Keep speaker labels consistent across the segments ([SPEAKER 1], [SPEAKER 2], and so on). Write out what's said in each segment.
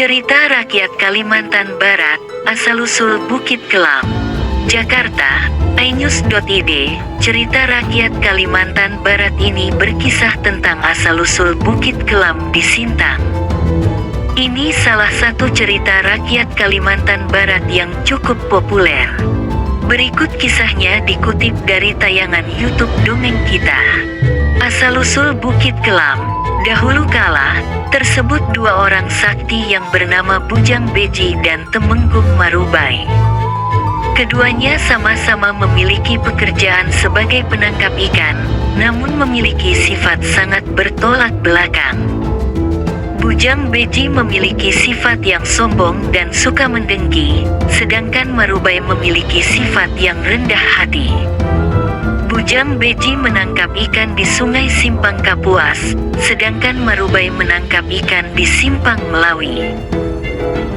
[SPEAKER 1] Cerita Rakyat Kalimantan Barat, Asal-usul Bukit Kelam. Jakarta, iNews.id. Cerita rakyat Kalimantan Barat ini berkisah tentang asal-usul Bukit Kelam di Sintang. Ini salah satu cerita rakyat Kalimantan Barat yang cukup populer. Berikut kisahnya dikutip dari tayangan YouTube Dongeng Kita. Asal-usul Bukit Kelam. Dahulu kala, tersebut dua orang sakti yang bernama Bujang Beji dan Temenggung Marubai. Keduanya sama-sama memiliki pekerjaan sebagai penangkap ikan, namun memiliki sifat sangat bertolak belakang. Bujang Beji memiliki sifat yang sombong dan suka mendengki, sedangkan Marubai memiliki sifat yang rendah hati. Bujang Beji menangkap ikan di Sungai Simpang Kapuas, sedangkan Marubai menangkap ikan di Simpang Melawi.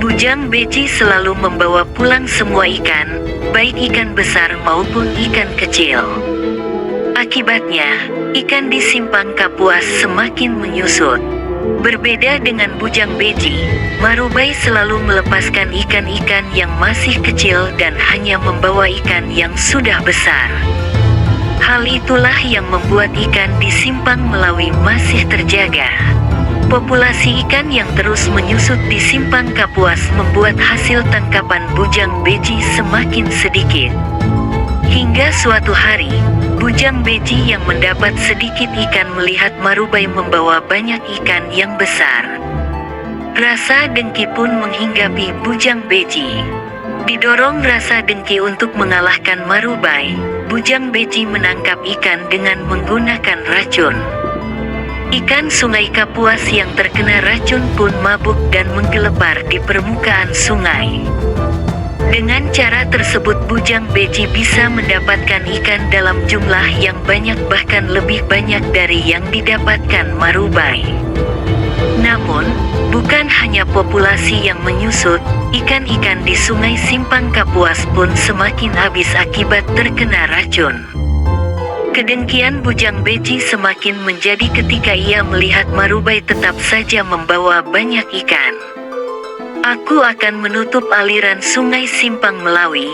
[SPEAKER 1] Bujang Beji selalu membawa pulang semua ikan, baik ikan besar maupun ikan kecil. Akibatnya, ikan di Simpang Kapuas semakin menyusut. Berbeda dengan Bujang Beji, Marubai selalu melepaskan ikan-ikan yang masih kecil dan hanya membawa ikan yang sudah besar. Hal itulah yang membuat ikan di Simpang Melawi masih terjaga. Populasi ikan yang terus menyusut di Simpang Kapuas membuat hasil tangkapan Bujang Beji semakin sedikit. Hingga suatu hari, Bujang Beji yang mendapat sedikit ikan melihat Marubai membawa banyak ikan yang besar. Rasa dengki pun menghinggapi Bujang Beji. Didorong rasa dengki untuk mengalahkan Marubai, Bujang Beji menangkap ikan dengan menggunakan racun. Ikan Sungai Kapuas yang terkena racun pun mabuk dan menggelepar di permukaan sungai. Dengan cara tersebut Bujang Beji bisa mendapatkan ikan dalam jumlah yang banyak, bahkan lebih banyak dari yang didapatkan Marubai. Namun, bukan hanya populasi yang menyusut, ikan-ikan di Sungai Simpang Kapuas pun semakin habis akibat terkena racun. Kedengkian Bujang Beji semakin menjadi ketika ia melihat Marubai tetap saja membawa banyak ikan. Aku akan menutup aliran Sungai Simpang Melawi,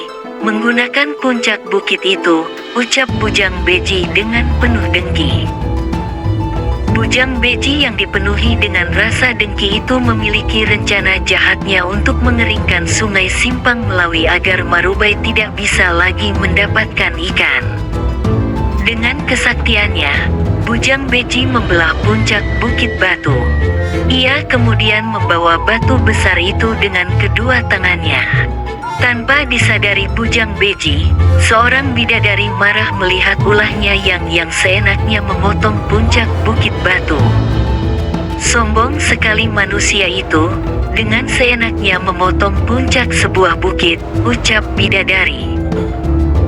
[SPEAKER 1] menggunakan puncak bukit itu, ucap Bujang Beji dengan penuh dengki. Bujang Beji yang dipenuhi dengan rasa dengki itu memiliki rencana jahatnya untuk mengeringkan Sungai Simpang Melawi agar Marubai tidak bisa lagi mendapatkan ikan. Dengan kesaktiannya, Bujang Beji membelah puncak Bukit Batu. Ia kemudian membawa batu besar itu dengan kedua tangannya. Tanpa disadari Bujang Beji, seorang bidadari marah melihat ulahnya yang seenaknya memotong puncak Bukit Batu. Sombong sekali manusia itu, dengan seenaknya memotong puncak sebuah bukit, ucap bidadari.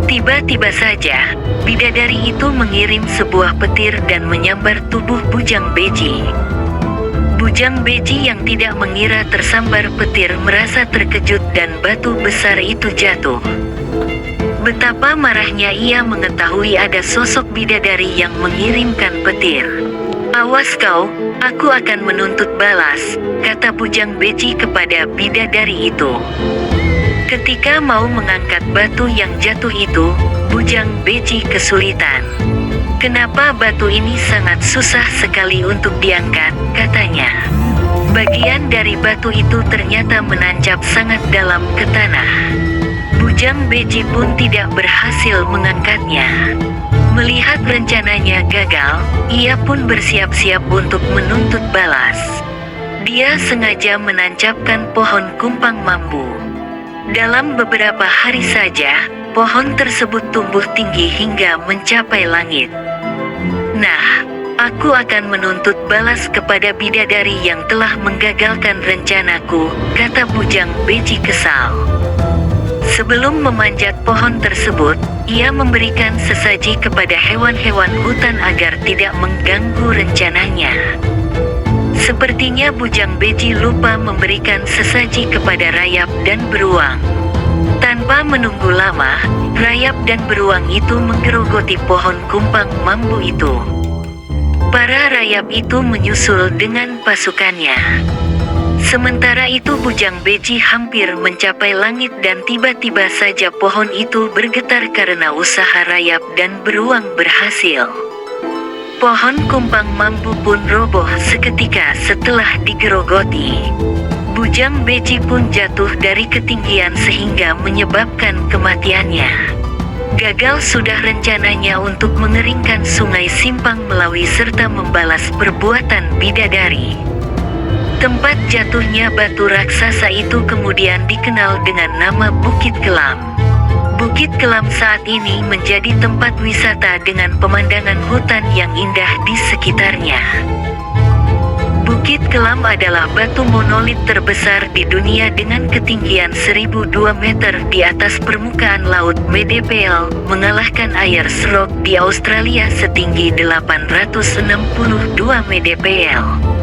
[SPEAKER 1] Tiba-tiba saja, bidadari itu mengirim sebuah petir dan menyambar tubuh Bujang Beji. Bujang Beji yang tidak mengira tersambar petir merasa terkejut dan batu besar itu jatuh. Betapa marahnya ia mengetahui ada sosok bidadari yang mengirimkan petir. "Awas kau, aku akan menuntut balas," kata Bujang Beji kepada bidadari itu. Ketika mau mengangkat batu yang jatuh itu, Bujang Beji kesulitan. "Kenapa batu ini sangat susah sekali untuk diangkat?" katanya. Bagian dari batu itu ternyata menancap sangat dalam ke tanah. Bujang Beji pun tidak berhasil mengangkatnya. Melihat rencananya gagal, ia pun bersiap-siap untuk menuntut balas. Dia sengaja menancapkan pohon kumpang mambu. Dalam beberapa hari saja, pohon tersebut tumbuh tinggi hingga mencapai langit. "Nah, aku akan menuntut balas kepada bidadari yang telah menggagalkan rencanaku," kata Bujang Beji kesal. Sebelum memanjat pohon tersebut, ia memberikan sesaji kepada hewan-hewan hutan agar tidak mengganggu rencananya. Sepertinya Bujang Beji lupa memberikan sesaji kepada rayap dan beruang. Tanpa menunggu lama, rayap dan beruang itu menggerogoti pohon kumpang mambu itu. Para rayap itu menyusul dengan pasukannya. Sementara itu Bujang Beji hampir mencapai langit dan tiba-tiba saja pohon itu bergetar karena usaha rayap dan beruang berhasil. Pohon kumbang mambu pun roboh seketika setelah digerogoti. Bujang Beji pun jatuh dari ketinggian sehingga menyebabkan kematiannya. Gagal sudah rencananya untuk mengeringkan sungai Simpang Melawi serta membalas perbuatan bidadari. Tempat jatuhnya batu raksasa itu kemudian dikenal dengan nama Bukit Kelam. Bukit Kelam saat ini menjadi tempat wisata dengan pemandangan hutan yang indah di sekitarnya. Bukit Kelam adalah batu monolit terbesar di dunia dengan ketinggian 1002 meter di atas permukaan laut MDPL, mengalahkan Ayers Rock di Australia setinggi 862 mdpl.